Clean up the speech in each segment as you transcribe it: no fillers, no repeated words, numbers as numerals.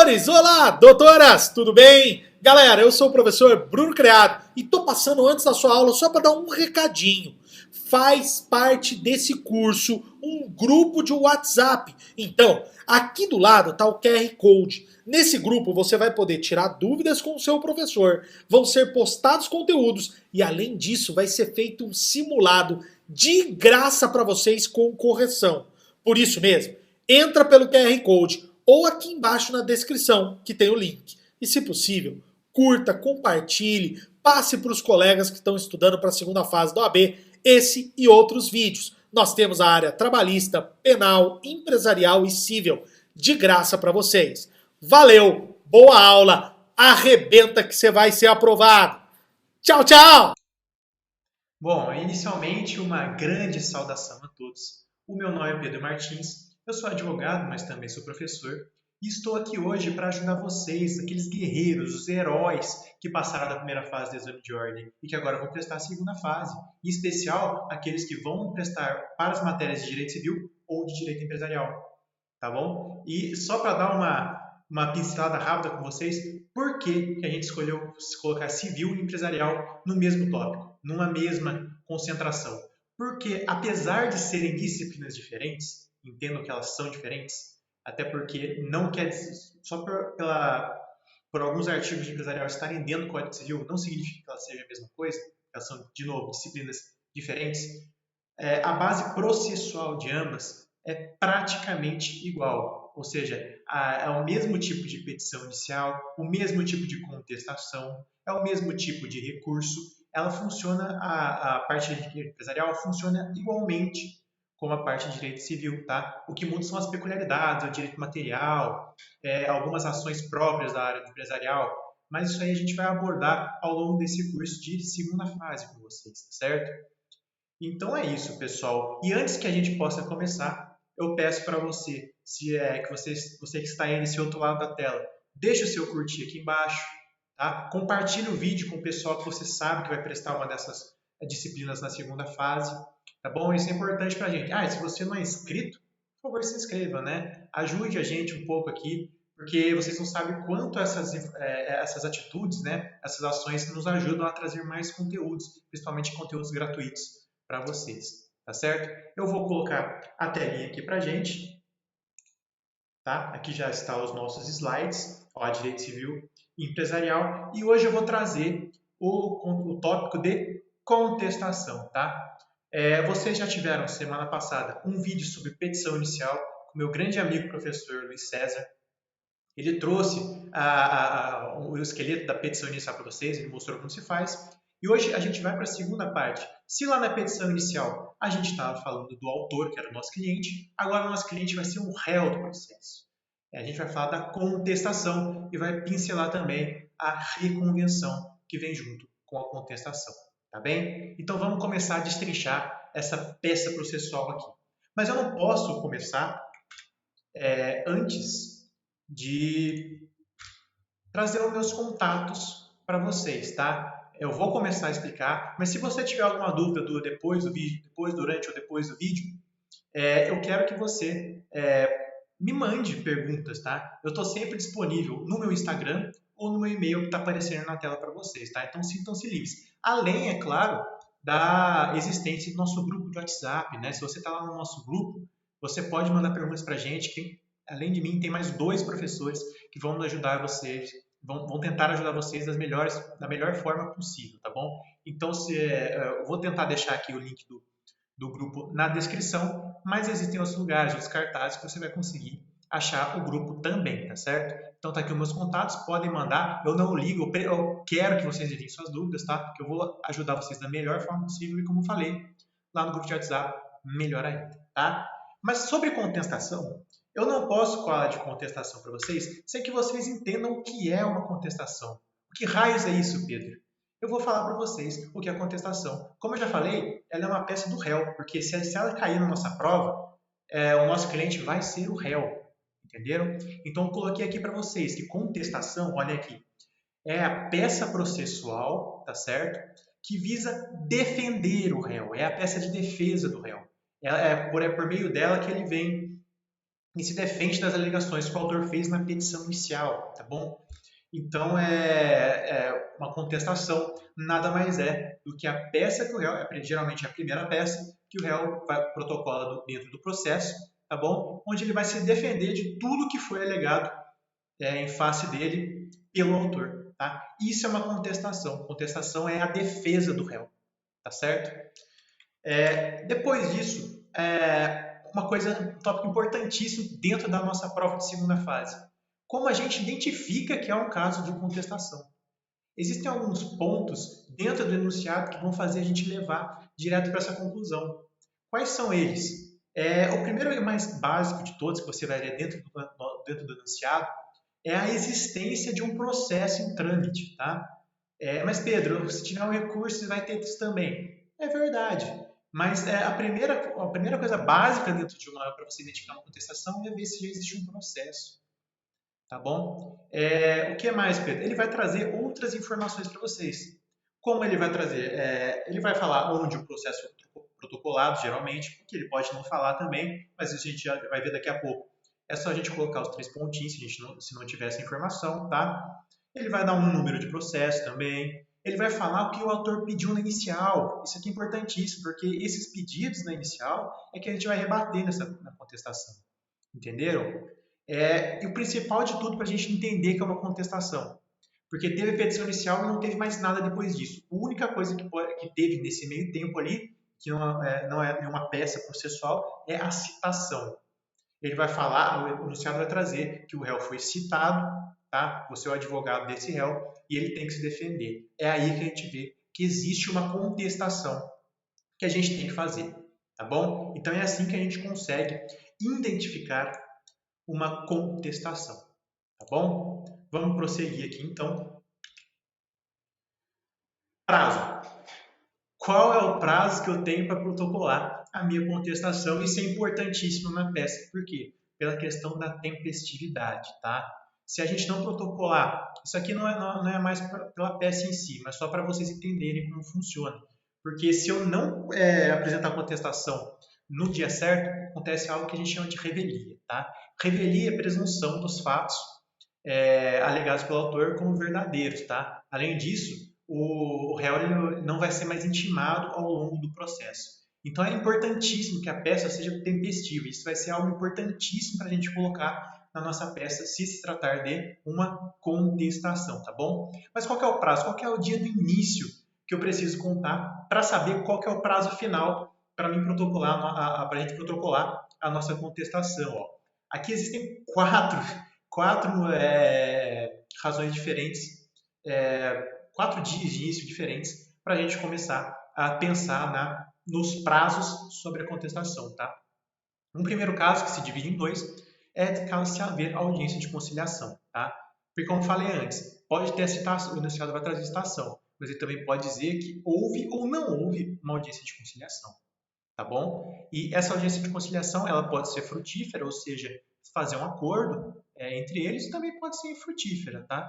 Doutores, olá, doutoras, tudo bem? Galera, eu sou o professor Bruno Criado e tô passando antes da sua aula só para dar um recadinho. Faz parte desse curso um grupo de WhatsApp. Então, aqui do lado tá o QR Code. Nesse grupo você vai poder tirar dúvidas com o seu professor, vão ser postados conteúdos e além disso vai ser feito um simulado de graça para vocês com correção. Por isso mesmo, entra pelo QR Code ou aqui embaixo na descrição, que tem o link. E se possível, curta, compartilhe, passe para os colegas que estão estudando para a segunda fase da OAB esse e outros vídeos. Nós temos a área trabalhista, penal, empresarial e civil de graça para vocês. Valeu, boa aula, arrebenta que você vai ser aprovado. Tchau, tchau! Bom, inicialmente uma grande saudação a todos. O meu nome é Pedro Martins, eu sou advogado, mas também sou professor, e estou aqui hoje para ajudar vocês, aqueles guerreiros, os heróis que passaram da primeira fase do exame de ordem e que agora vão prestar a segunda fase, em especial aqueles que vão prestar para as matérias de direito civil ou de direito empresarial, tá bom? E só para dar uma pincelada rápida com vocês, por que a gente escolheu colocar civil e empresarial no mesmo tópico, numa mesma concentração? Porque, apesar de serem disciplinas diferentes, entendam que elas são diferentes, até porque não quer dizer, só por alguns artigos de empresarial estarem dentro do Código Civil, não significa que elas sejam a mesma coisa, elas são, de novo, disciplinas diferentes. A base processual de ambas é praticamente igual, ou seja, é o mesmo tipo de petição inicial, o mesmo tipo de contestação, é o mesmo tipo de recurso, ela funciona, a parte de direito empresarial funciona igualmente como a parte de direito civil, tá? O que muda são as peculiaridades, o direito material, algumas ações próprias da área empresarial, mas isso aí a gente vai abordar ao longo desse curso de segunda fase com vocês, tá certo? Então é isso, pessoal. E antes que a gente possa começar, eu peço para você, você que está aí nesse outro lado da tela, deixe o seu curtir aqui embaixo, tá? Compartilhe o vídeo com o pessoal que você sabe que vai prestar uma dessas disciplinas na segunda fase, tá bom? Isso é importante para a gente. E se você não é inscrito, por favor, se inscreva, né? Ajude a gente um pouco aqui, porque vocês não sabem quanto essas atitudes, né, essas ações nos ajudam a trazer mais conteúdos, principalmente conteúdos gratuitos para vocês, tá certo? Eu vou colocar a telinha aqui para a gente, tá? Aqui já estão os nossos slides, ó, direito civil e empresarial, e hoje eu vou trazer o tópico de contestação, tá? Vocês já tiveram semana passada um vídeo sobre petição inicial com meu grande amigo professor Luiz César. Ele trouxe o esqueleto da petição inicial para vocês, ele mostrou como se faz. E hoje a gente vai para a segunda parte. Se lá na petição inicial a gente estava falando do autor, que era o nosso cliente, agora o nosso cliente vai ser um réu do processo. A gente vai falar da contestação e vai pincelar também a reconvenção que vem junto com a contestação. Tá bem? Então vamos começar a destrinchar essa peça processual aqui. Mas eu não posso começar antes de trazer os meus contatos para vocês, tá? Eu vou começar a explicar, mas se você tiver alguma dúvida depois do vídeo, depois, durante ou depois do vídeo, eu quero que você me mande perguntas, tá? Eu estou sempre disponível no meu Instagram ou no meu e-mail que está aparecendo na tela para vocês, tá? Então sintam-se livres. Além, é claro, da existência do nosso grupo de WhatsApp, né? Se você está lá no nosso grupo, você pode mandar perguntas para a gente. Além de mim, tem mais 2 professores que vão ajudar vocês, vão tentar ajudar vocês da melhor forma possível, tá bom? Então, eu vou tentar deixar aqui o link do grupo na descrição, mas existem outros lugares, outros cartazes que você vai conseguir achar o grupo também, tá certo? Então tá aqui os meus contatos, podem mandar, eu não ligo, eu quero que vocês enviem suas dúvidas, tá? Porque eu vou ajudar vocês da melhor forma possível e como falei, lá no grupo de WhatsApp, melhor ainda, tá? Mas sobre contestação, eu não posso falar de contestação para vocês sem que vocês entendam o que é uma contestação. O que raios é isso, Pedro? Eu vou falar para vocês o que é a contestação. Como eu já falei, ela é uma peça do réu, porque se ela cair na nossa prova, o nosso cliente vai ser o réu. Entenderam? Então, eu coloquei aqui para vocês que contestação, olha aqui, é a peça processual, tá certo? Que visa defender o réu, é a peça de defesa do réu. É por meio dela que ele vem e se defende das alegações que o autor fez na petição inicial, tá bom? Então, uma contestação nada mais é do que a peça que o réu, geralmente é a primeira peça, que o réu protocola dentro do processo, tá bom? Onde ele vai se defender de tudo que foi alegado em face dele pelo autor, tá? Isso é uma contestação. Contestação é a defesa do réu, tá certo? Depois disso, um tópico importantíssimo dentro da nossa prova de segunda fase. Como a gente identifica que é um caso de contestação? Existem alguns pontos dentro do enunciado que vão fazer a gente levar direto para essa conclusão. Quais são eles? O primeiro e mais básico de todos, que você vai ler dentro do enunciado, é a existência de um processo em trâmite, tá? Mas Pedro, se tiver um recurso, você vai ter isso também. É verdade. Mas a primeira coisa básica dentro de para você identificar uma contestação é ver se já existe um processo. Tá bom? O que mais, Pedro? Ele vai trazer outras informações para vocês. Como ele vai trazer? Ele vai falar onde o processo foi protocolado, geralmente, porque ele pode não falar também, mas isso a gente já vai ver daqui a pouco. É só a gente colocar os 3 pontinhos se não tiver essa informação, tá? Ele vai dar um número de processo também. Ele vai falar o que o autor pediu na inicial. Isso aqui é importantíssimo, porque esses pedidos na inicial é que a gente vai rebater na contestação. Entenderam? E o principal de tudo para a gente entender que é uma contestação. Porque teve petição inicial e não teve mais nada depois disso. A única coisa que teve nesse meio tempo ali, que não é nenhuma peça processual, é a citação. Ele vai falar, o enunciado vai trazer que o réu foi citado, tá? Você é o advogado desse réu e ele tem que se defender. É aí que a gente vê que existe uma contestação que a gente tem que fazer, tá bom? Então é assim que a gente consegue identificar uma contestação, tá bom? Vamos prosseguir aqui então. Prazo. Qual é o prazo que eu tenho para protocolar a minha contestação? Isso é importantíssimo na peça. Por quê? Pela questão da tempestividade, tá? Se a gente não protocolar, isso aqui não é mais pela peça em si, mas só para vocês entenderem como funciona. Porque se eu não apresentar a contestação no dia certo, acontece algo que a gente chama de revelia, tá? Revelia é a presunção dos fatos alegados pelo autor como verdadeiros, tá? Além disso, o réu não vai ser mais intimado ao longo do processo. Então é importantíssimo que a peça seja tempestiva. Isso vai ser algo importantíssimo para a gente colocar na nossa peça se tratar de uma contestação, tá bom? Mas qual que é o prazo? Qual que é o dia do início que eu preciso contar para saber qual que é o prazo final para mim protocolar, para a gente protocolar a nossa contestação? Ó. Aqui existem quatro razões diferentes, 4 dias de início diferentes para a gente começar a pensar nos prazos sobre a contestação, tá? Um primeiro caso, que se divide em 2, é caso se haver audiência de conciliação, tá? Porque, como falei antes, pode ter a citação, o enunciado vai trazer citação, mas ele também pode dizer que houve ou não houve uma audiência de conciliação, tá bom? E essa audiência de conciliação, ela pode ser frutífera, ou seja, fazer um acordo entre eles, e também pode ser infrutífera, tá?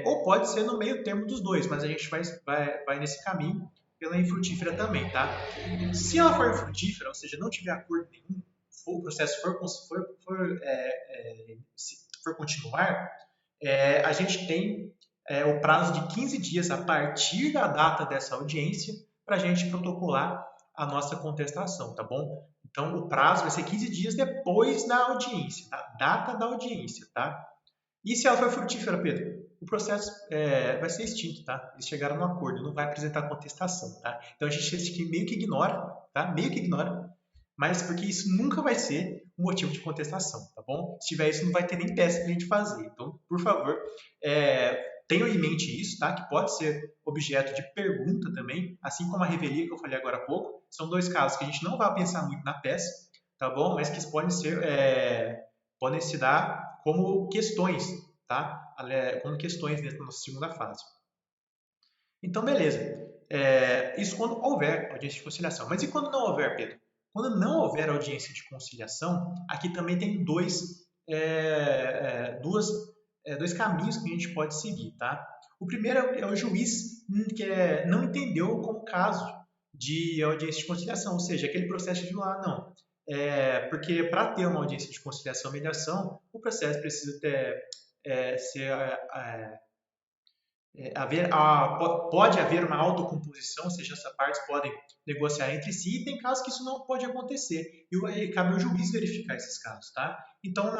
Ou pode ser no meio termo dos dois, mas a gente vai nesse caminho pela infrutífera também, tá? Se ela for infrutífera, ou seja, não tiver acordo nenhum, o processo for continuar, a gente tem o prazo de 15 dias a partir da data dessa audiência para a gente protocolar a nossa contestação, tá bom? Então, o prazo vai ser 15 dias depois da audiência, tá? Data da audiência, tá? E se ela for frutífera, Pedro? O processo vai ser extinto, tá? Eles chegaram no acordo, não vai apresentar contestação, tá? Então a gente meio que ignora, tá? Meio que ignora, mas porque isso nunca vai ser um motivo de contestação, tá bom? Se tiver isso, não vai ter nem peça pra gente fazer. Então, por favor, tenham em mente isso, tá? Que pode ser objeto de pergunta também, assim como a revelia que eu falei agora há pouco. São 2 casos que a gente não vai pensar muito na peça, tá bom? Mas que podem se dar como questões, tá? Como questões dentro da nossa segunda fase. Então, beleza. Isso quando houver audiência de conciliação. Mas e quando não houver, Pedro? Quando não houver audiência de conciliação, aqui também tem dois caminhos que a gente pode seguir, tá? O primeiro é o juiz que não entendeu como caso de audiência de conciliação, ou seja, aquele processo de não, Porque para ter uma audiência de conciliação e mediação, o processo precisa ser pode haver uma autocomposição, ou seja, essas partes podem negociar entre si, e tem casos que isso não pode acontecer. E cabe ao juiz verificar esses casos, tá? Então,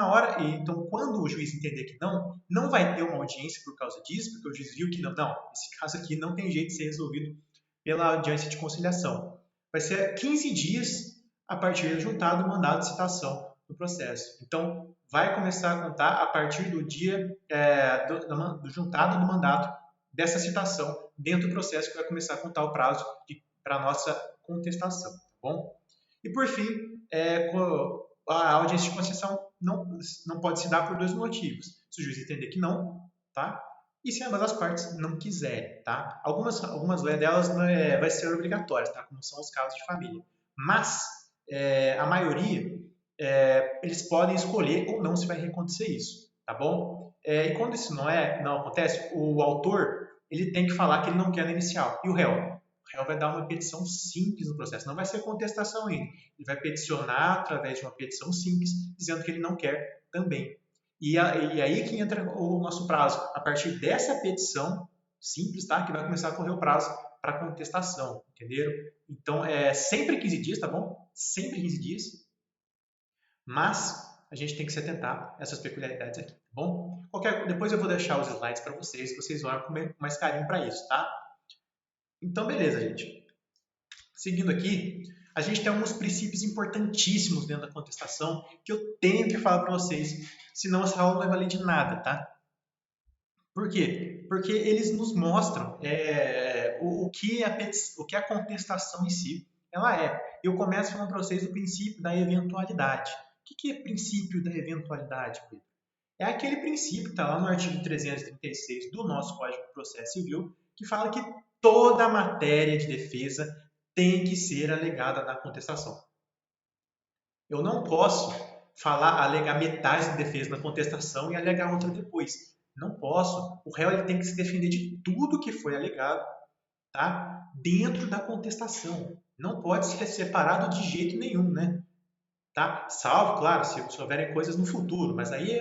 quando o juiz entender que não vai ter uma audiência por causa disso, porque o juiz viu que esse caso aqui não tem jeito de ser resolvido pela audiência de conciliação. Vai ser 15 dias a partir do juntado do mandado de citação do processo. Então, vai começar a contar a partir do dia do juntado do mandato dessa citação dentro do processo, que vai começar a contar o prazo para a nossa contestação, tá bom? E por fim, a audiência de conciliação não pode se dar por dois motivos. Se o juiz entender que não, tá? E se ambas as partes não quiserem, tá? Algumas delas vai ser obrigatórias, tá? Como são os casos de família. Mas a maioria eles podem escolher ou não se vai acontecer isso, tá bom? E quando isso não acontece, o autor ele tem que falar que ele não quer na inicial. E o réu? O réu vai dar uma petição simples no processo, não vai ser contestação ainda. Ele vai peticionar através de uma petição simples, dizendo que ele não quer também. E aí que entra o nosso prazo. A partir dessa petição simples, tá? Que vai começar a correr o prazo para contestação, entenderam? Então, sempre 15 dias, tá bom? Sempre 15 dias. Mas a gente tem que se atentar a essas peculiaridades aqui, tá bom? Depois eu vou deixar os slides para vocês olham com mais carinho para isso, tá? Então, beleza, gente. Seguindo aqui, a gente tem alguns princípios importantíssimos dentro da contestação que eu tenho que falar para vocês, senão essa aula não vai valer de nada, tá? Por quê? Porque eles nos mostram o que a contestação em si ela é. Eu começo falando para vocês o princípio da eventualidade. O que é princípio da eventualidade, Pedro? É aquele princípio que está lá no artigo 336 do nosso Código de Processo Civil, que fala que toda matéria de defesa tem que ser alegada na contestação. Eu não posso alegar metade de defesa na contestação e alegar outra depois. Não posso. O réu ele tem que se defender de tudo que foi alegado, tá? Dentro da contestação. Não pode ser separado de jeito nenhum, né? Tá? Salvo, claro, se houverem coisas no futuro, mas aí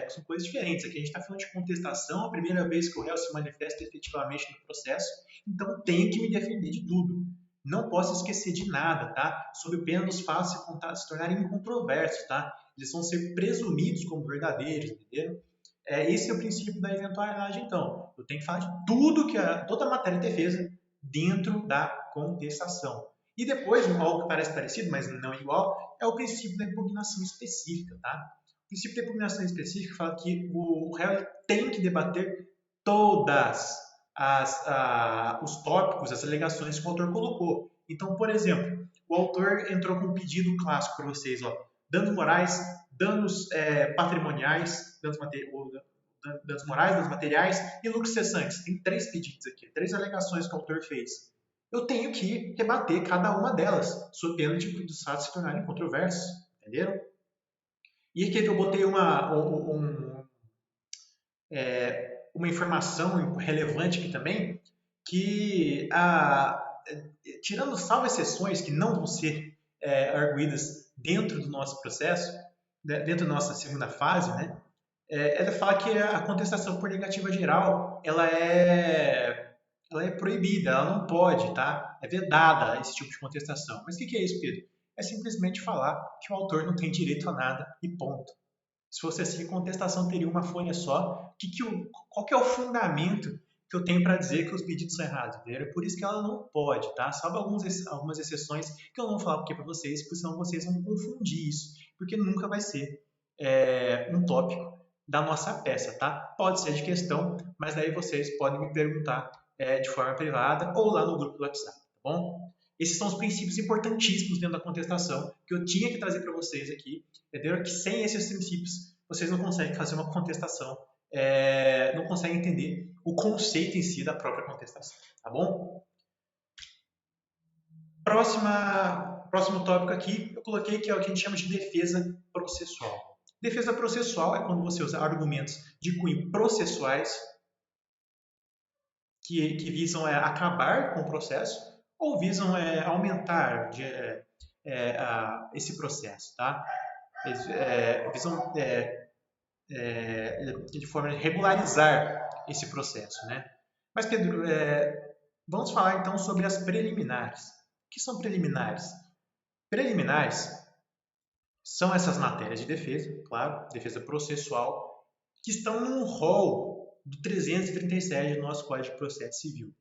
são coisas diferentes. Aqui a gente está falando de contestação, a primeira vez que o réu se manifesta efetivamente no processo, então tenho que me defender de tudo. Não posso esquecer de nada, tá? Sob pena dos fatos se tornarem incontroversos, tá? Eles vão ser presumidos como verdadeiros, entenderam? Esse é o princípio da eventualidade, então. Eu tenho que falar de toda a matéria de defesa dentro da contestação. E depois, algo que parece parecido, mas não igual, é o princípio da impugnação específica, tá? O princípio da impugnação específica fala que o réu tem que debater todas os tópicos, as alegações que o autor colocou. Então, por exemplo, o autor entrou com um pedido clássico para vocês, ó, danos morais, danos patrimoniais, danos morais, danos materiais e lucros cessantes. Tem 3 pedidos aqui, 3 alegações que o autor fez. Eu tenho que rebater cada uma delas, sob pena dos fatos se tornarem controversos, entenderam? E aqui eu botei uma informação relevante aqui também, que tirando salvo exceções que não vão ser arguídas dentro do nosso processo, dentro da nossa segunda fase, né? Ela fala que a contestação por negativa geral, ela é proibida, ela não pode, tá? É vedada esse tipo de contestação. Mas o que é isso, Pedro? É simplesmente falar que o autor não tem direito a nada e ponto. Se fosse assim, a contestação teria uma folha só. Qual que é o fundamento que eu tenho para dizer que os pedidos são errados? É por isso que ela não pode, tá? Salvo algumas exceções que eu não vou falar aqui para vocês, porque senão vocês vão confundir isso. Porque nunca vai ser um tópico da nossa peça, tá? Pode ser de questão, mas daí vocês podem me perguntar de forma privada ou lá no grupo do WhatsApp, tá bom? Esses são os princípios importantíssimos dentro da contestação que eu tinha que trazer para vocês aqui. Entenderam? Que sem esses princípios vocês não conseguem fazer uma contestação, não conseguem entender o conceito em si da própria contestação, tá bom? Próximo tópico aqui, eu coloquei que é o que a gente chama de defesa processual. Defesa processual é quando você usa argumentos de cunho processuais que visam acabar com o processo ou visam aumentar, esse processo, tá? Eles visam de forma de regularizar esse processo, né? Mas, Pedro, vamos falar então sobre as preliminares. O que são preliminares? Preliminares são essas matérias de defesa, claro, defesa processual, que estão no rol do 337 do nosso Código de Processo Civil.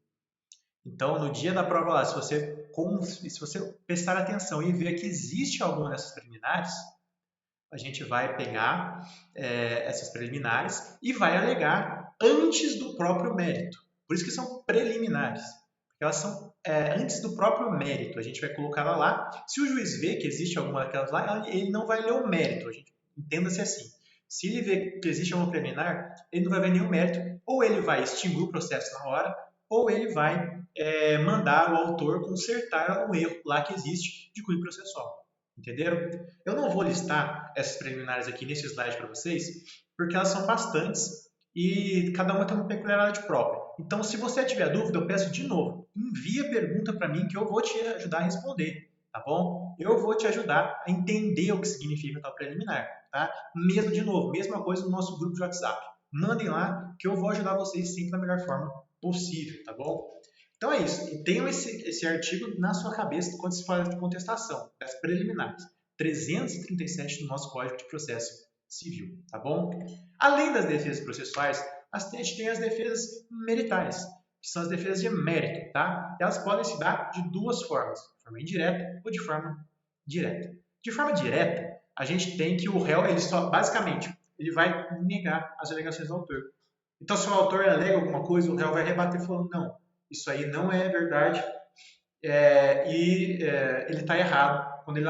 Então, no dia da prova lá, se você prestar atenção e ver que existe alguma dessas preliminares, a gente vai pegar essas preliminares e vai alegar antes do próprio mérito. Por isso que são preliminares, porque elas são antes do próprio mérito. A gente vai colocar ela lá. Se o juiz vê que existe alguma daquelas lá, ele não vai ler o mérito. Entenda-se assim. Se ele vê que existe uma preliminar, ele não vai ver nenhum mérito. Ou ele vai extinguir o processo na hora, ou ele vai mandar o autor consertar um erro lá que existe de cunho processual. Entenderam? Eu não vou listar essas preliminares aqui nesse slide para vocês, porque elas são bastantes e cada uma tem uma peculiaridade própria. Então, se você tiver dúvida, eu peço de novo, envia a pergunta para mim que eu vou te ajudar a responder, tá bom? Eu vou te ajudar a entender o que significa tal preliminar, tá? Mesmo, de novo, mesma coisa no nosso grupo de WhatsApp. Mandem lá que eu vou ajudar vocês sempre da melhor forma possível, tá bom? Então é isso. E tenham esse artigo na sua cabeça quando se fala de contestação, das preliminares. 337 do nosso Código de Processo Civil, tá bom? Além das defesas processuais, a gente tem as defesas meritárias, que são as defesas de mérito, tá? Elas podem se dar de duas formas, de forma indireta ou de forma direta. De forma direta, a gente tem que o réu, basicamente, ele vai negar as alegações do autor. Então, se o autor alega alguma coisa, o réu vai rebater falando, não, isso aí não é verdade ele está errado quando ele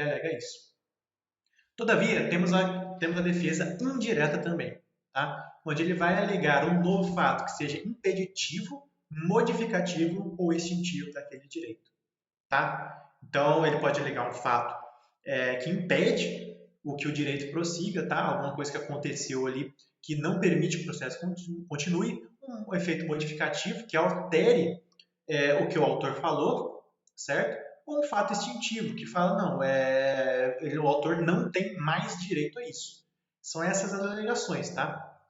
alega isso. Todavia, temos a defesa indireta também, tá? Onde ele vai alegar um novo fato que seja impeditivo, modificativo ou extintivo daquele direito. Tá? Então, ele pode alegar um fato que impede que o direito prossiga, tá? Alguma coisa que aconteceu ali que não permite que o processo continue, um efeito modificativo que altere o que o autor falou, certo? Ou um fato extintivo, que fala, não, o autor não tem mais direito a isso. São essas as alegações, tá?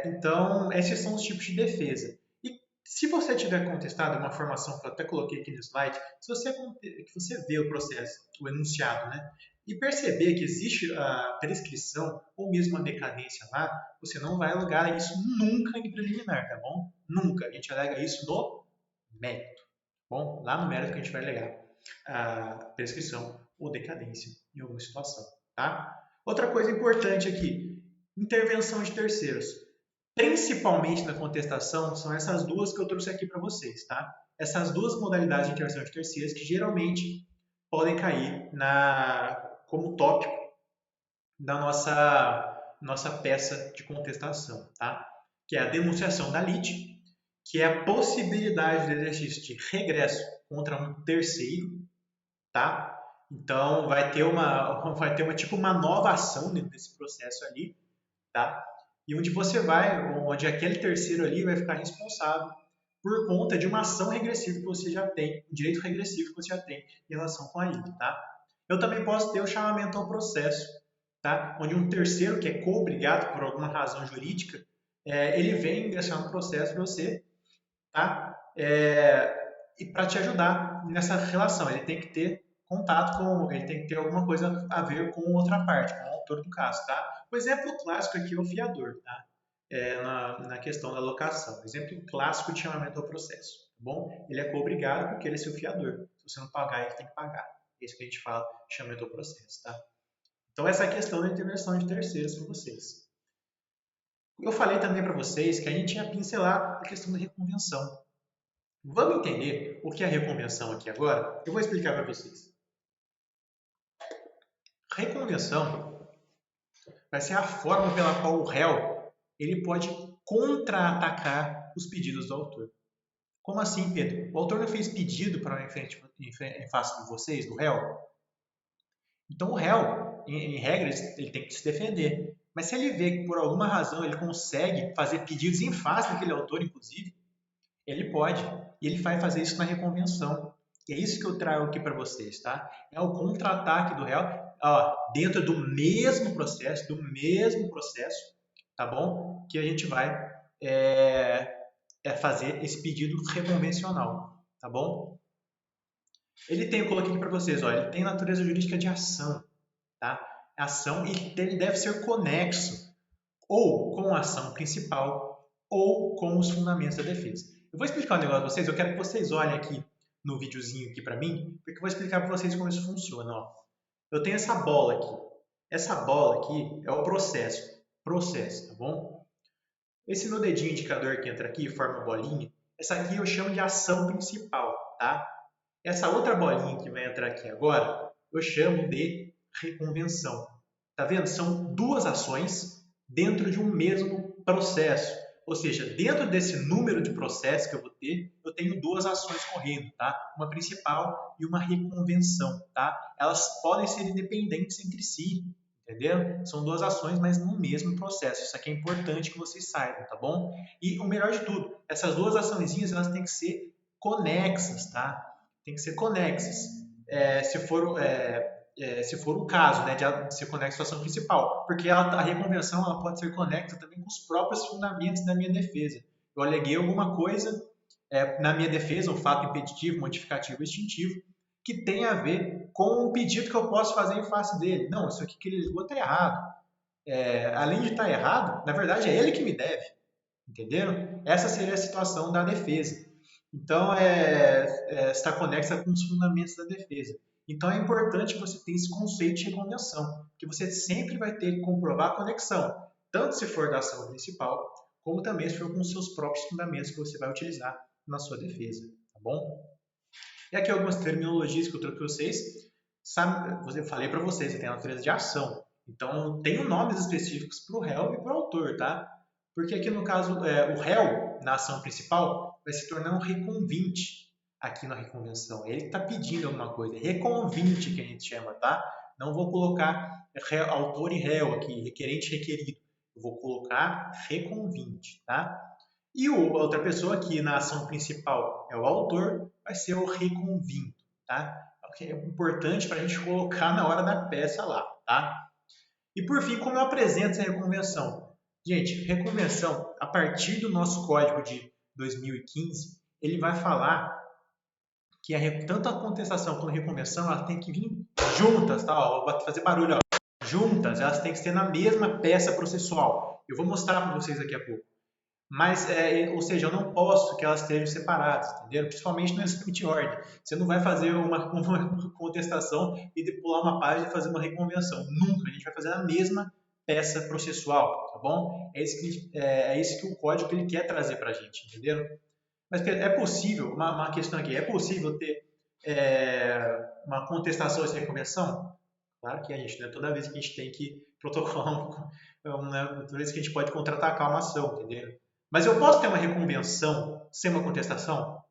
Então, esses são os tipos de defesa. E se você tiver contestado uma formação que eu até coloquei aqui no slide, que você vê o processo, o enunciado, né? E perceber que existe a prescrição ou mesmo a decadência lá, você não vai alegar isso nunca em preliminar, tá bom? Nunca. A gente alega isso no mérito. Bom, lá no mérito que a gente vai alegar a prescrição ou decadência em alguma situação, tá? Outra coisa importante aqui, intervenção de terceiros. Principalmente na contestação, são essas duas que eu trouxe aqui para vocês, tá? Essas duas modalidades de intervenção de terceiros que geralmente podem cair como tópico da nossa peça de contestação, tá? Que é a denunciação da lite, que é a possibilidade de exercício de regresso contra um terceiro, tá? Então vai ter uma nova ação dentro desse processo ali, tá? E onde aquele terceiro ali vai ficar responsável por conta de uma ação regressiva que você já tem, um direito regressivo que você já tem em relação com a ilha, tá? Eu também posso ter o chamamento ao processo, tá? Onde um terceiro que é co-obrigado por alguma razão jurídica, ele vem ingressar no processo para você, tá? E para te ajudar nessa relação, ele tem que ter ele tem que ter alguma coisa a ver com outra parte, com o autor do caso, tá? O exemplo clássico aqui é o fiador, tá? Na questão da locação. Exemplo clássico de chamamento ao processo, tá bom? Ele é co-obrigado porque ele é seu fiador. Se você não pagar, ele tem que pagar. É isso que a gente fala de chamamento ao processo, tá? Então, essa é a questão da intervenção de terceiros para vocês. Eu falei também para vocês que a gente ia pincelar a questão da reconvenção. Vamos entender o que é a reconvenção aqui agora? Eu vou explicar para vocês. Reconvenção vai ser a forma pela qual o réu ele pode contra-atacar os pedidos do autor. Como assim, Pedro? O autor não fez pedido para em face de vocês, do réu? Então o réu, em regra, ele tem que se defender. Mas se ele vê que por alguma razão ele consegue fazer pedidos em face daquele autor, inclusive, ele pode. E ele vai fazer isso na reconvenção. E é isso que eu trago aqui para vocês, tá? É o contra-ataque do réu, ó, dentro do mesmo processo, tá bom? Que a gente vai fazer esse pedido reconvencional, tá bom? Ele tem, eu coloquei aqui para vocês, ó, ele tem natureza jurídica de ação, tá? Ação, e ele deve ser conexo ou com a ação principal ou com os fundamentos da defesa. Eu vou explicar um negócio para vocês, eu quero que vocês olhem aqui no videozinho aqui para mim, porque eu vou explicar para vocês como isso funciona, ó. Eu tenho essa bola aqui. Essa bola aqui é o processo, tá bom? Esse meu dedinho indicador que entra aqui, forma a bolinha, essa aqui eu chamo de ação principal, tá? Essa outra bolinha que vai entrar aqui agora, eu chamo de reconvenção. Tá vendo? São duas ações dentro de um mesmo processo. Ou seja, dentro desse número de processos que eu vou ter, eu tenho duas ações correndo, tá? Uma principal e uma reconvenção, tá? Elas podem ser independentes entre si, entendeu? São duas ações, mas no mesmo processo. Isso aqui é importante que vocês saibam, tá bom? E o melhor de tudo, essas duas açõezinhas, elas têm que ser conexas, tá? Tem que ser conexas. Se for o caso, né, de ser conexo à ação principal, porque a reconvenção ela pode ser conexa também com os próprios fundamentos da minha defesa. Eu aleguei alguma coisa na minha defesa, um fato impeditivo, modificativo, extintivo, que tem a ver com o pedido que eu posso fazer em face dele. Não, isso aqui que ele ligou está errado. Além de estar errado, na verdade é ele que me deve. Entenderam? Essa seria a situação da defesa. Então, está conexa com os fundamentos da defesa. Então, é importante que você tenha esse conceito de reconvenção, que você sempre vai ter que comprovar a conexão, tanto se for da ação principal, como também se for com os seus próprios fundamentos que você vai utilizar na sua defesa, tá bom? E aqui algumas terminologias que eu trouxe para vocês. Eu falei para vocês, você tem a natureza de ação. Então, tem nomes específicos para o réu e para o autor, tá? Porque aqui no caso, o réu, na ação principal, vai se tornar um reconvinte aqui na reconvenção. Ele está pedindo alguma coisa. Reconvinte que a gente chama, tá? Não vou colocar autor e réu aqui, requerente e requerido. Eu vou colocar reconvinte, tá? E a outra pessoa aqui na ação principal é o autor, vai ser o reconvinto, tá? É importante para a gente colocar na hora da peça lá, tá? E por fim, como eu apresento essa reconvenção? Gente, reconvenção, a partir do nosso código de 2015, ele vai falar que tanto a contestação quanto a reconvenção, elas têm que vir juntas, tá? Ó, vou fazer barulho, ó. Juntas, elas têm que ser na mesma peça processual. Eu vou mostrar para vocês daqui a pouco. Mas, ou seja, eu não posso que elas estejam separadas, entendeu? Principalmente no exame de ordem. Você não vai fazer uma contestação e pular uma página e fazer uma reconvenção. Nunca. A gente vai fazer a mesma peça processual, tá bom? É isso que o código ele quer trazer para a gente, entendeu? Mas é possível, uma questão aqui, é possível ter uma contestação sem reconvenção? Claro que a gente, né? Toda vez que a gente tem que protocolar, toda vez que a gente pode contra-atacar uma ação, entendeu? Mas eu posso ter uma reconvenção sem uma contestação?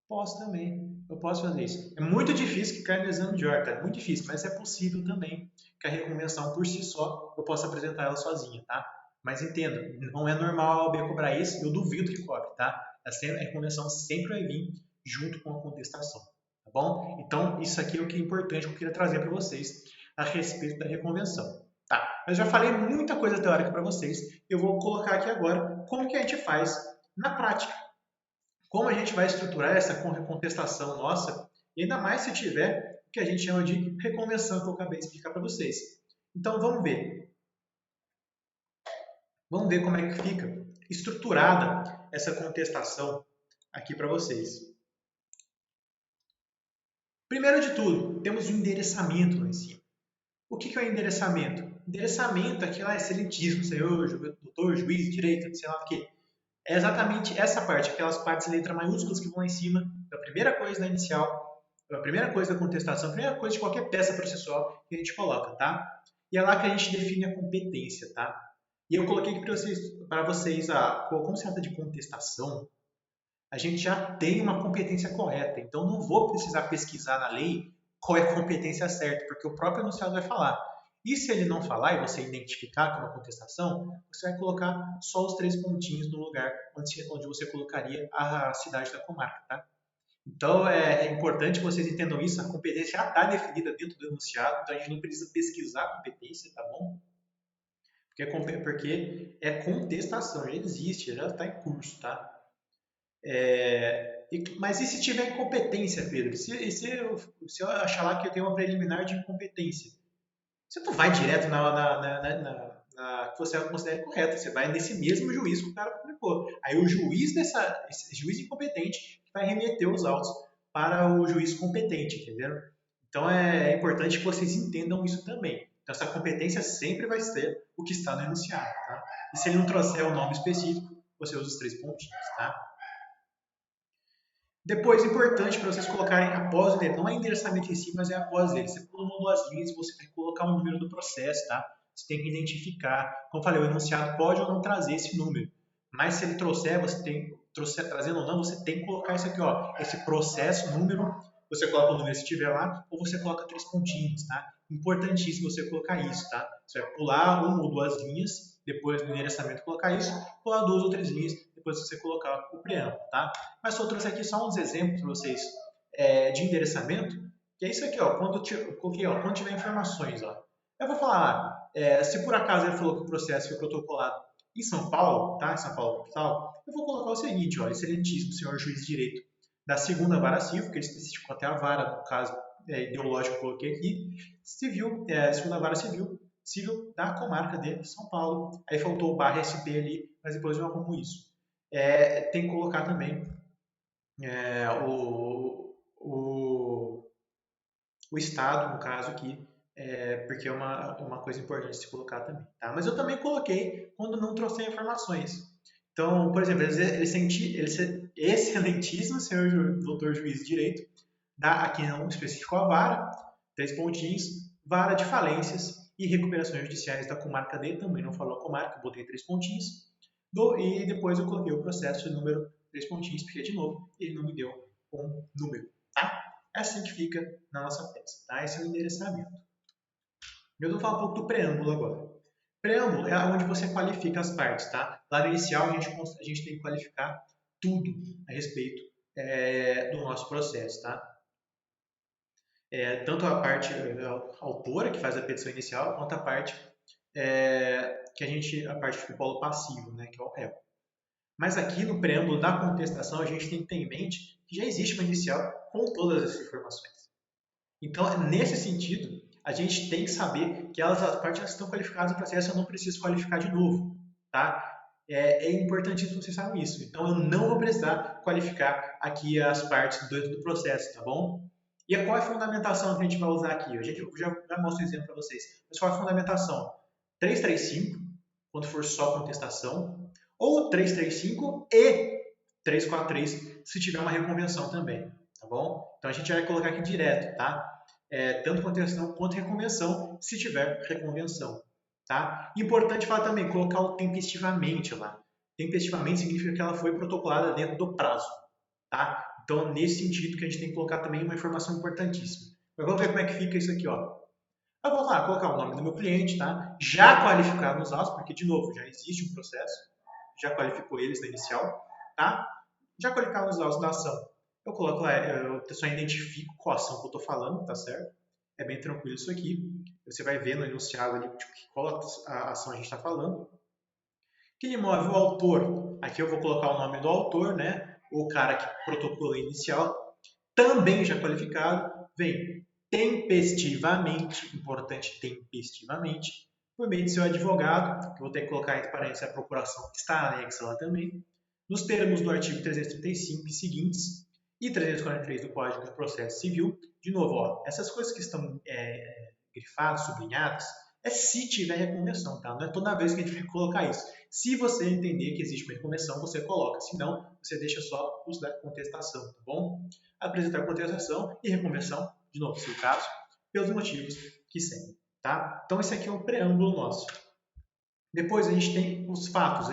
Posso também. Eu posso fazer isso. É muito difícil que caia no exame de ordem, é muito difícil, mas é possível também que a reconvenção por si só eu possa apresentar ela sozinha, tá? Mas entenda, não é normal a OAB cobrar isso, eu duvido que cobre, tá? A reconvenção sempre vai vir junto com a contestação, tá bom? Então, isso aqui é o que é importante que eu queria trazer para vocês a respeito da reconvenção. Tá, eu já falei muita coisa teórica para vocês. Eu vou colocar aqui agora como que a gente faz na prática. Como a gente vai estruturar essa contestação nossa, e ainda mais se tiver o que a gente chama de reconvenção que eu acabei de explicar para vocês. Então vamos ver. Vamos ver como é que fica estruturada essa contestação aqui para vocês. Primeiro de tudo, temos o endereçamento lá em cima. O que é o endereçamento? Endereçamento é aquilo excelentíssimo, senhor, doutor, juiz, direito, sei lá o quê. É exatamente essa parte, aquelas partes de letra maiúsculas que vão lá em cima da primeira coisa da inicial, da primeira coisa da contestação, a primeira coisa de qualquer peça processual que a gente coloca, tá? E é lá que a gente define a competência, tá? E eu coloquei aqui para vocês como se trata de contestação, a gente já tem uma competência correta, então não vou precisar pesquisar na lei qual é a competência certa, porque o próprio enunciado vai falar. E se ele não falar e você identificar que é uma contestação, você vai colocar só os 3 pontinhos no lugar onde você colocaria a cidade da comarca, tá? Então, é importante que vocês entendam isso. A competência já está definida dentro do enunciado, então a gente não precisa pesquisar a competência, tá bom? Porque é contestação, já existe, já está em curso, tá? Mas e se tiver incompetência, Pedro? Se eu achar lá que eu tenho uma preliminar de incompetência, você não vai direto na que você considere correta, você vai nesse mesmo juiz que o cara publicou. Aí o juiz esse juiz incompetente vai remeter os autos para o juiz competente, entendeu? Então é importante que vocês entendam isso também. Então essa competência sempre vai ser o que está no enunciado, tá? E se ele não trouxer o nome específico, você usa os 3 pontinhos, tá? Depois, importante para vocês colocarem após o endereço, não é endereçamento em si, mas é após ele. Você pula uma ou duas linhas e você vai colocar o número do processo, tá? Você tem que identificar. Como eu falei, o enunciado pode ou não trazer esse número. Mas se ele trouxer, trazendo ou não, você tem que colocar isso aqui, ó. Esse processo, número, você coloca o número se tiver lá, ou você coloca 3 pontinhos, tá? Importantíssimo você colocar isso, tá? Você vai pular uma ou duas linhas, depois do endereçamento colocar isso, pular 2 ou 3 linhas, depois você colocar o preâmbulo, tá? Mas eu trouxe aqui só uns exemplos para vocês de endereçamento, que é isso aqui, ó, quando eu coloquei, ó, quando tiver informações, ó. Eu vou falar, se por acaso ele falou que o processo foi protocolado em São Paulo, tá? Em São Paulo, capital, eu vou colocar o seguinte, ó, excelentíssimo senhor juiz de direito da segunda vara civil, que ele especificou até a vara, no caso ideológico que eu coloquei aqui, civil, segunda vara civil da comarca de São Paulo. Aí faltou o barra SP ali, mas depois eu arrumo isso. Tem que colocar também é, o, o, o Estado, no caso aqui, porque é uma coisa importante de se colocar também. Tá? Mas eu também coloquei quando não trouxe informações. Então, por exemplo, excelentíssimo senhor doutor juiz de direito, aqui não especificou a vara, 3 pontinhos, vara de falências e recuperações judiciais da comarca D, também não falou a comarca, botei 3 pontinhos, e depois eu coloquei o processo de número 3 pontinhos, porque de novo ele não me deu um número, tá? É assim que fica na nossa peça, tá? Esse é o endereçamento. Eu vou falar um pouco do preâmbulo agora. Preâmbulo é onde você qualifica as partes, tá? Lá no inicial a gente tem que qualificar tudo a respeito do nosso processo, tá? Tanto a parte autora, que faz a petição inicial, quanto a parte a parte do polo passivo, né, que é o réu. Mas aqui no preâmbulo da contestação, a gente tem que ter em mente que já existe uma inicial com todas essas informações. Então, nesse sentido, a gente tem que saber que as partes já estão qualificadas no processo, eu não preciso qualificar de novo, tá? É importantíssimo vocês saibam isso. Então, eu não vou precisar qualificar aqui as partes dentro do processo, tá bom? E qual é a fundamentação que a gente vai usar aqui? Eu já mostro um exemplo para vocês. Mas qual é a fundamentação? 335, quando for só contestação, ou 335 e 343, se tiver uma reconvenção também, tá bom? Então, a gente vai colocar aqui direto, tá? Tanto contestação quanto reconvenção, se tiver reconvenção. Tá? Importante falar também, colocar o tempestivamente lá. Tempestivamente significa que ela foi protocolada dentro do prazo. Tá? Então, nesse sentido que a gente tem que colocar também uma informação importantíssima. Mas vamos ver como é que fica isso aqui. Ó. Eu vou lá colocar o nome do meu cliente, tá? Já qualificar nos autos, porque, de novo, já existe um processo. Já qualificou eles na inicial. Tá? Já qualificar nos autos da ação. Eu coloco lá, eu só identifico qual ação que eu estou falando, tá certo? É bem tranquilo isso aqui. Você vai ver no enunciado ali tipo, qual a ação a gente está falando. Que imóvel o autor, aqui eu vou colocar o nome do autor, né? O cara que protocolou inicial, também já qualificado, vem tempestivamente, importante tempestivamente, por meio de seu advogado, que eu vou ter que colocar entre parênteses a procuração que está anexa lá também, nos termos do artigo 335 e seguintes, e 343 do Código de Processo Civil. De novo, ó, essas coisas que estão grifadas, sublinhadas, se tiver reconvenção, tá? Não é toda vez que a gente tem que colocar isso. Se você entender que existe uma reconvenção, você coloca. Se não, você deixa só os da contestação, tá bom? Apresentar contestação e reconvenção, de novo, se o caso, pelos motivos que seguem, tá? Então, esse aqui é o preâmbulo nosso. Depois a gente tem os fatos.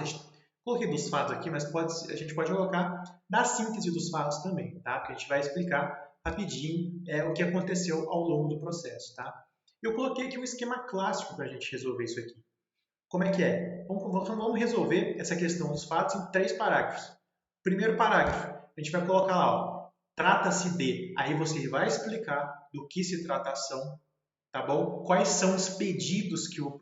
Coloquei dos fatos aqui, mas a gente pode colocar da síntese dos fatos também, tá? Porque a gente vai explicar rapidinho o que aconteceu ao longo do processo, tá? Eu coloquei aqui um esquema clássico para a gente resolver isso aqui. Como é que é? Vamos resolver essa questão dos fatos em 3 parágrafos. Primeiro parágrafo, a gente vai colocar lá, ó, trata-se de. Aí você vai explicar do que se trata a ação, tá bom? Quais são os pedidos que o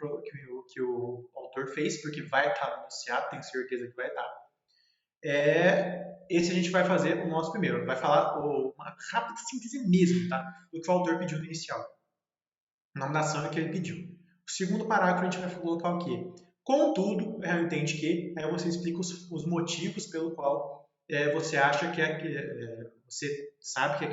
autor fez, porque vai estar no enunciado, tenho certeza que vai estar. Esse a gente vai fazer o nosso primeiro. Vai falar uma rápida síntese mesmo, tá? Do que o autor pediu no inicial. O nome da ação é que ele pediu. O segundo parágrafo a gente vai colocar o quê? Contudo, eu entendo que aí você explica os motivos pelo qual você acha que você sabe que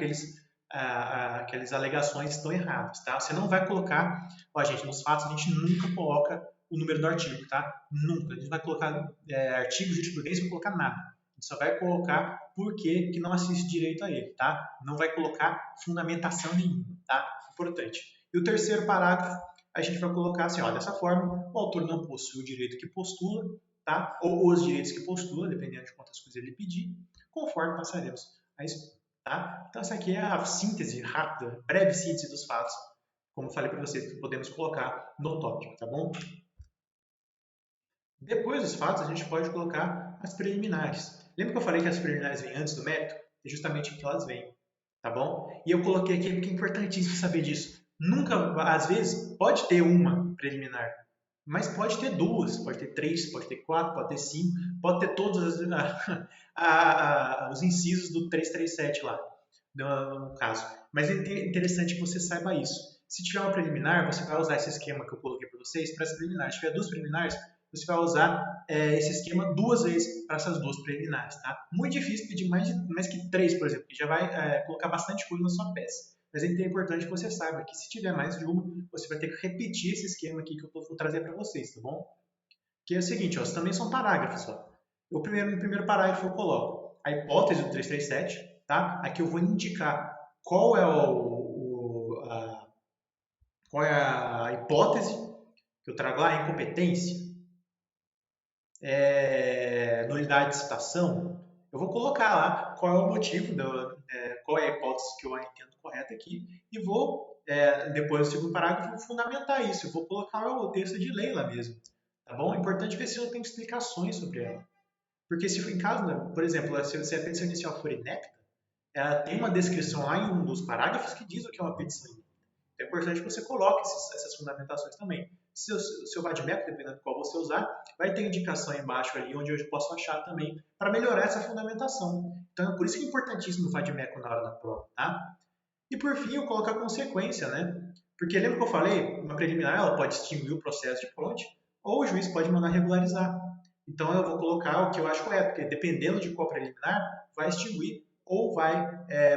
aquelas alegações estão erradas, tá? Você não vai colocar, ó, gente, nos fatos a gente nunca coloca o número do artigo, tá? Nunca. A gente vai colocar artigo, jurisprudência, não colocar nada. A gente só vai colocar por que não assiste direito a ele, tá? Não vai colocar fundamentação nenhuma, tá? Importante. E o terceiro parágrafo, a gente vai colocar assim, ó, dessa forma, o autor não possui o direito que postula, tá? Ou os direitos que postula, dependendo de quantas coisas ele pedir, conforme passaremos a expor, tá? Então essa aqui é a síntese rápida, breve síntese dos fatos, como falei para vocês, que podemos colocar no tópico, tá bom? Depois dos fatos, a gente pode colocar as preliminares. Lembra que eu falei que as preliminares vêm antes do mérito? É justamente que elas vêm, tá bom? E eu coloquei aqui porque é importantíssimo saber disso. Nunca, às vezes, pode ter uma preliminar, mas pode ter duas, pode ter três, pode ter quatro, pode ter cinco, pode ter todos os incisos do 337 lá, no caso. Mas é interessante que você saiba isso. Se tiver uma preliminar, você vai usar esse esquema que eu coloquei para vocês para as preliminares. Se tiver duas preliminares, você vai usar esse esquema duas vezes para essas duas preliminares, tá? Muito difícil pedir mais que três, por exemplo, que já vai colocar bastante coisa na sua peça. Mas é importante que você saiba que se tiver mais de uma, você vai ter que repetir esse esquema aqui que eu vou trazer para vocês, tá bom? Que é o seguinte, ó, também são parágrafos, ó. No primeiro parágrafo eu coloco a hipótese do 337, tá? Aqui eu vou indicar qual é a hipótese que eu trago lá, a incompetência, nulidade de citação. Eu vou colocar lá qual é o motivo, qual é a hipótese que eu entendo correta aqui, e vou, depois do segundo parágrafo, fundamentar isso. Eu vou colocar o texto de lei lá mesmo. Tá bom? É importante ver se eu tenho explicações sobre ela. Porque se for em caso, né, por exemplo, se a petição inicial for inepta, ela tem uma descrição lá em um dos parágrafos que diz o que é uma petição inepta. Então é importante que você coloque essas fundamentações também. Se o seu vademecum, dependendo do qual você usar, vai ter indicação embaixo ali onde eu posso achar também para melhorar essa fundamentação. Então é por isso que é importantíssimo o vademecum na hora da prova, tá? E por fim eu coloco a consequência, né? Porque lembra que eu falei, uma preliminar ela pode extinguir o processo de ponte ou o juiz pode mandar regularizar. Então eu vou colocar o que eu acho correto, porque dependendo de qual preliminar, vai extinguir ou vai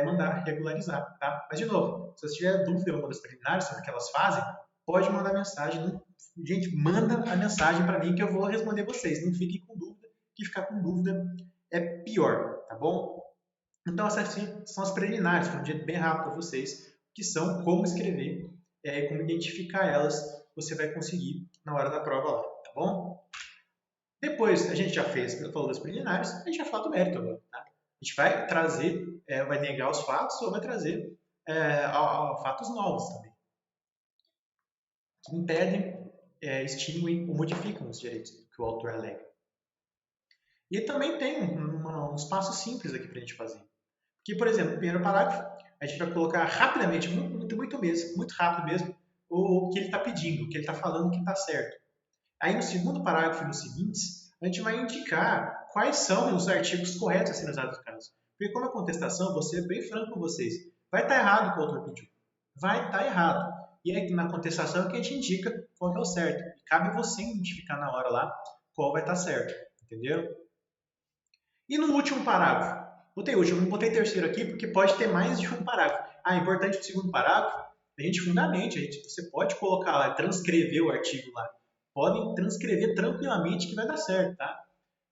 mandar regularizar, tá? Mas de novo, se você tiver dúvida em alguma das preliminares sobre o que elas fazem, pode mandar mensagem. Gente, manda a mensagem para mim que eu vou responder vocês. Não fiquem com dúvida, que ficar com dúvida é pior, tá bom? Então essas são as preliminares, foi um jeito bem rápido para vocês, que são como escrever, como identificar elas, você vai conseguir na hora da prova lá, tá bom? Depois, a gente já falou das preliminares, a gente vai falar do mérito agora, tá? A gente vai trazer, vai negar os fatos ou vai trazer fatos novos também, que impedem, extinguem ou modificam os direitos que o autor alega. E também tem uns passos simples aqui para a gente fazer. Que, por exemplo, no primeiro parágrafo, a gente vai colocar rapidamente, muito rápido mesmo, o que ele está pedindo, o que ele está falando que está certo. Aí no segundo parágrafo e nos seguintes, a gente vai indicar quais são os artigos corretos a serem usados no caso. Porque como é contestação, vou ser bem franco com vocês. Vai estar errado o que o autor pediu. Vai estar errado. E aí na contestação é que a gente indica qual é o certo. E cabe você identificar na hora lá qual vai estar certo. Entenderam? E no último parágrafo, botei terceiro aqui porque pode ter mais de um parágrafo. Importante o segundo parágrafo, a gente fundamente, você pode colocar lá, transcrever o artigo lá. Podem transcrever tranquilamente que vai dar certo, tá?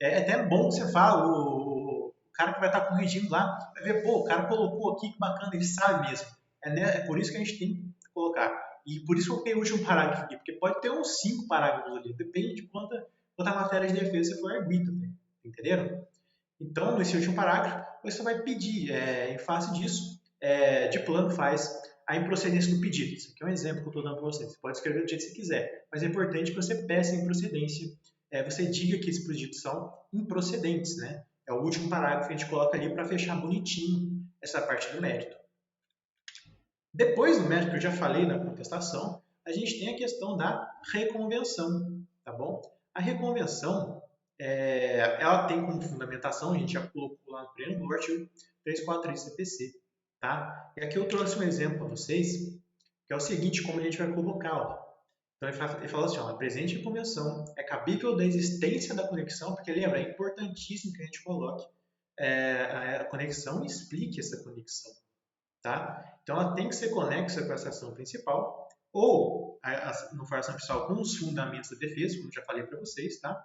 É até bom que você fala, o cara que vai estar corrigindo lá, vai ver, pô, o cara colocou aqui, que bacana, ele sabe mesmo. É por isso que a gente tem que colocar. E por isso que eu coloquei o último parágrafo aqui, porque pode ter uns 5 parágrafos ali, depende de quanta matéria de defesa você for arguir também, entenderam? Então, nesse último parágrafo, você vai pedir, em face disso, de plano faz a improcedência do pedido. Isso aqui é um exemplo que eu estou dando para vocês. Você pode escrever do jeito que você quiser, mas é importante que você peça a improcedência, você diga que esses pedidos são improcedentes, né? É o último parágrafo que a gente coloca ali para fechar bonitinho essa parte do mérito. Depois do mérito que eu já falei na contestação, a gente tem a questão da reconvenção, tá bom? A reconvenção, ela tem como fundamentação, a gente já colocou lá no preâmbulo, o artigo 343 do CPC, tá? E aqui eu trouxe um exemplo para vocês, que é o seguinte, como a gente vai colocar, ó. Então ele fala assim, ó, a presente reconvenção é cabível da existência da conexão, porque lembra, é importantíssimo que a gente coloque a conexão e explique essa conexão, tá? Então ela tem que ser conexa com essa ação principal, ou no for ação principal com os fundamentos da defesa, como eu já falei para vocês, tá?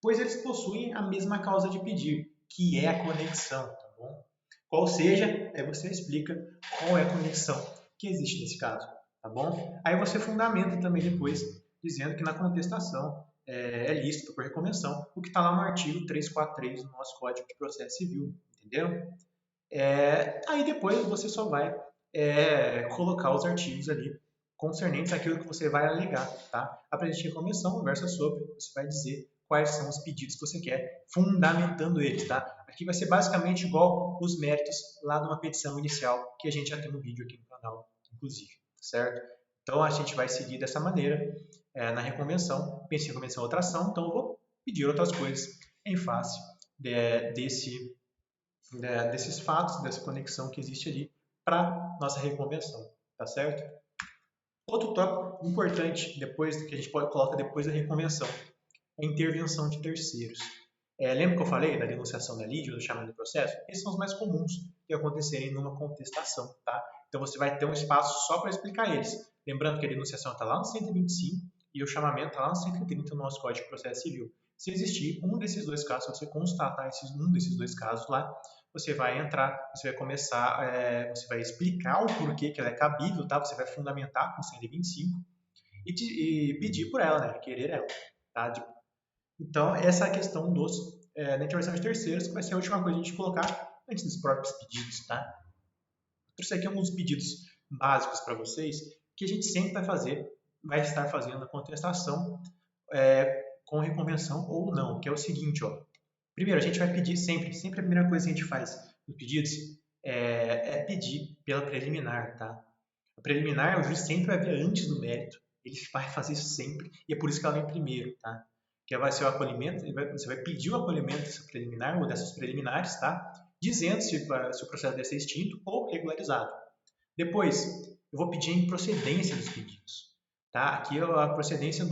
Pois eles possuem a mesma causa de pedir, que é a conexão, tá bom? Qual seja, aí você explica qual é a conexão que existe nesse caso, tá bom? Aí você fundamenta também depois, dizendo que na contestação é lícito por reconvenção, o que está lá no artigo 343 do nosso Código de Processo Civil, entendeu? Aí depois você só vai colocar os artigos ali concernentes àquilo que você vai alegar, tá? A presente reconvenção versa sobre, você vai dizer quais são os pedidos que você quer, fundamentando eles, tá? Aqui vai ser basicamente igual os méritos lá de uma petição inicial, que a gente já tem um vídeo aqui no canal, inclusive, certo? Então a gente vai seguir dessa maneira na reconvenção, pense em reconvenção outra ação, então eu vou pedir outras coisas em face desses fatos, dessa conexão que existe ali para nossa reconvenção, tá certo? Outro tópico importante, depois que a gente coloca depois da reconvenção, é a intervenção de terceiros. Lembra que eu falei da denunciação da lide, do chamamento do processo? Esses são os mais comuns que acontecerem numa contestação, tá? Então você vai ter um espaço só para explicar eles. Lembrando que a denunciação está lá no 125 e o chamamento está lá no 130 no nosso Código de Processo Civil. Se existir um desses dois casos, se você constatar um desses dois casos lá, você vai entrar, você vai começar, você vai explicar o porquê que ela é cabível, tá? Você vai fundamentar com o 125 e pedir por ela, né? Querer ela, tá? Então, essa é a questão da intervenção de terceiros, que vai ser a última coisa que a gente colocar antes dos próprios pedidos, tá? Eu trouxe aqui alguns pedidos básicos para vocês, que a gente sempre vai estar fazendo a contestação com reconvenção ou não, que é o seguinte, ó. Primeiro, a gente vai pedir sempre a primeira coisa que a gente faz nos pedidos é pedir pela preliminar, tá? A preliminar, o juiz sempre vai ver antes do mérito, ele vai fazer isso sempre, e é por isso que ela vem primeiro, tá? Que vai ser o acolhimento, você vai pedir o acolhimento dessa preliminar ou dessas preliminares, tá? Dizendo se o processo deve ser extinto ou regularizado. Depois, eu vou pedir a improcedência dos pedidos, tá? Aqui é a procedência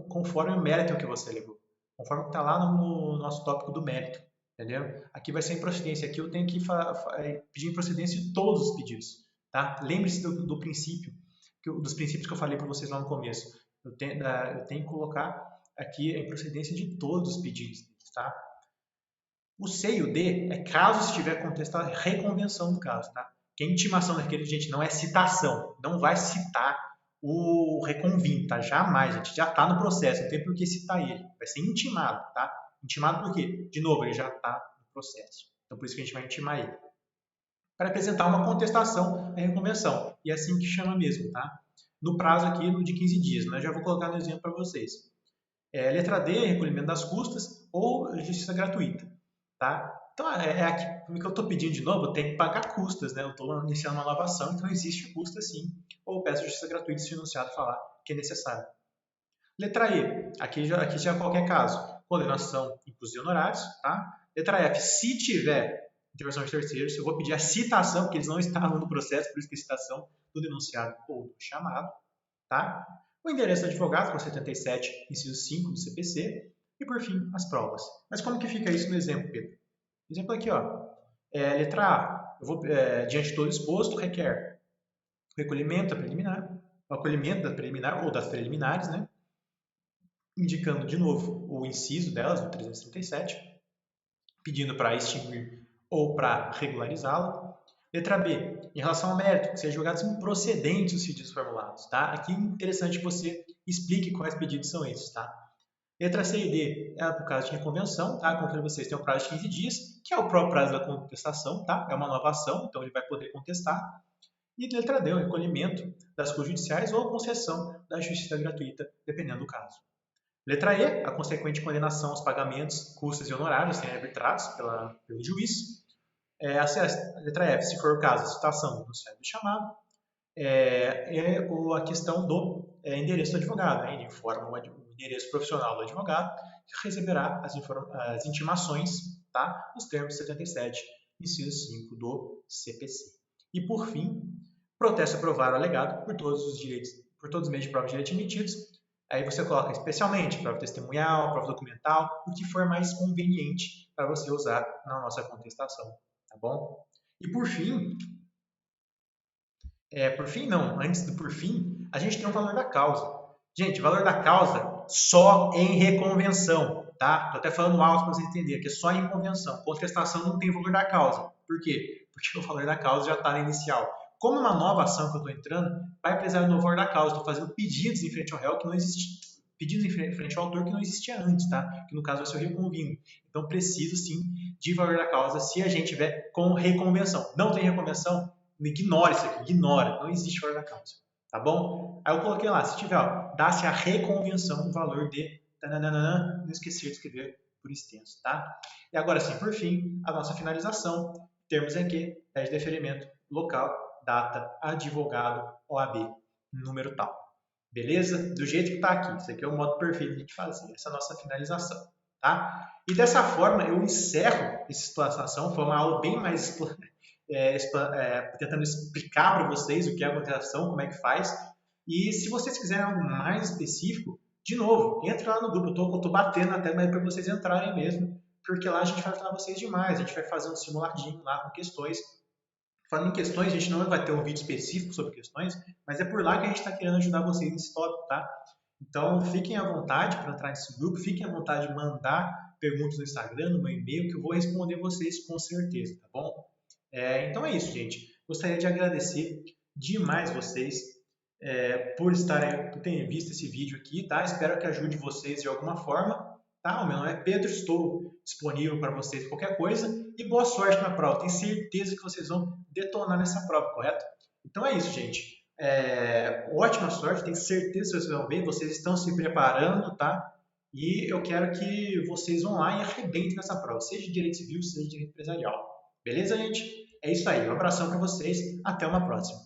conforme o mérito que você alegou, conforme está lá no nosso tópico do mérito, entendeu? Aqui vai ser improcedência, aqui eu tenho que pedir improcedência de todos os pedidos, tá? Lembre-se do princípio, dos princípios que eu falei para vocês lá no começo. Eu tenho que colocar aqui a improcedência de todos os pedidos, tá? O C e o D é caso estiver contestada a reconvenção do caso, tá? Que a intimação daquele, gente, não é citação, não vai citar o reconvindo, tá? Jamais, gente, já está no processo, não tem por que citar ele, vai ser intimado, tá? Intimado por quê? De novo, ele já está no processo, então por isso que a gente vai intimar ele. Para apresentar uma contestação à reconvenção, e é assim que chama mesmo, tá? No prazo aqui de 15 dias, mas já vou colocar no exemplo para vocês. Letra D, recolhimento das custas ou justiça gratuita, tá? Então, aqui, como que eu estou pedindo de novo, eu tenho que pagar custas, né? Eu estou iniciando uma nova ação, então existe custa sim, ou peço justiça gratuita se o enunciado falar que é necessário. Letra E, aqui já é qualquer caso, condenação, impostos e honorários, tá? Letra F, se tiver intervenção de terceiros, eu vou pedir a citação, porque eles não estavam no processo, por isso que a citação do denunciado ou do chamado, tá? O endereço do advogado, com 77, inciso 5 do CPC, e por fim, as provas. Mas como que fica isso no exemplo, Pedro? Exemplo aqui, ó. Letra A, eu vou, diante de todo exposto, requer o recolhimento da preliminar, o acolhimento da preliminar ou das preliminares, né? Indicando de novo o inciso delas, o 337, pedindo para extinguir ou para regularizá-la. Letra B, em relação ao mérito, que sejam julgados improcedentes os pedidos formulados, tá? Aqui é interessante que você explique quais pedidos são esses, tá? Letra C e D é para o caso de reconvenção, tá? Como eu falei, vocês têm um prazo de 15 dias, que é o próprio prazo da contestação, tá? É uma nova ação, então ele vai poder contestar. E letra D, o recolhimento das custas judiciais ou a concessão da justiça gratuita, dependendo do caso. Letra E, a consequente condenação aos pagamentos, custas e honorários serem arbitrados pelo juiz. A letra F, se for o caso, a citação do enunciado do chamado, a questão do endereço do advogado. Ele informa o endereço profissional do advogado, que receberá as intimações, tá, nos termos 77, inciso 5 do CPC. E, por fim, protesto aprovado ou alegado por todos os meios de prova de direito emitidos. Aí você coloca especialmente prova testemunhal, prova documental, o que for mais conveniente para você usar na nossa contestação, tá bom? E por fim não, antes do por fim, a gente tem o valor da causa. Gente, valor da causa só em reconvenção, tá? Tô até falando alto para você entender, que é só em convenção. Contestação não tem valor da causa. Por quê? Porque o valor da causa já está na inicial. Como é uma nova ação que eu estou entrando, vai precisar do valor da causa. Estou fazendo pedidos em frente ao réu que não existia, pedidos em frente ao autor que não existia antes, tá? Que no caso vai ser o reconvindo. Então, preciso sim de valor da causa se a gente tiver com reconvenção. Não tem reconvenção? Ignora isso aqui, ignora. Não existe valor da causa, tá bom? Aí eu coloquei lá, se tiver, dá-se a reconvenção o valor de... Tananana, não esquecer de escrever por extenso, tá? E agora sim, por fim, a nossa finalização. Termos aqui, de deferimento, local, data, advogado, OAB, número tal. Beleza? Do jeito que está aqui. Isso aqui é o modo perfeito de a gente fazer. Essa é a nossa finalização, tá? E dessa forma, eu encerro essa situação. Foi uma aula bem mais... tentando explicar para vocês o que é a contestação, como é que faz. E se vocês quiserem algo mais específico, de novo, entra lá no grupo. Eu tô batendo até para vocês entrarem mesmo, porque lá a gente vai ajudar vocês demais. A gente vai fazer um simuladinho lá com questões. Falando em questões, a gente não vai ter um vídeo específico sobre questões, mas é por lá que a gente está querendo ajudar vocês nesse tópico, tá? Então, fiquem à vontade para entrar nesse grupo, fiquem à vontade de mandar perguntas no Instagram, no meu e-mail, que eu vou responder vocês com certeza, tá bom? Então é isso, gente. Gostaria de agradecer demais vocês por terem visto esse vídeo aqui, tá? Espero que ajude vocês de alguma forma, tá? O meu nome é Pedro, estou disponível para vocês qualquer coisa e boa sorte na prova. Tenho certeza que vocês vão detonar nessa prova, correto? Então é isso, gente. Ótima sorte, tenho certeza que vocês vão bem, vocês estão se preparando, tá? E eu quero que vocês vão lá e arrebentem nessa prova, seja de direito civil, seja de direito empresarial. Beleza, gente? É isso aí. Um abração para vocês. Até uma próxima.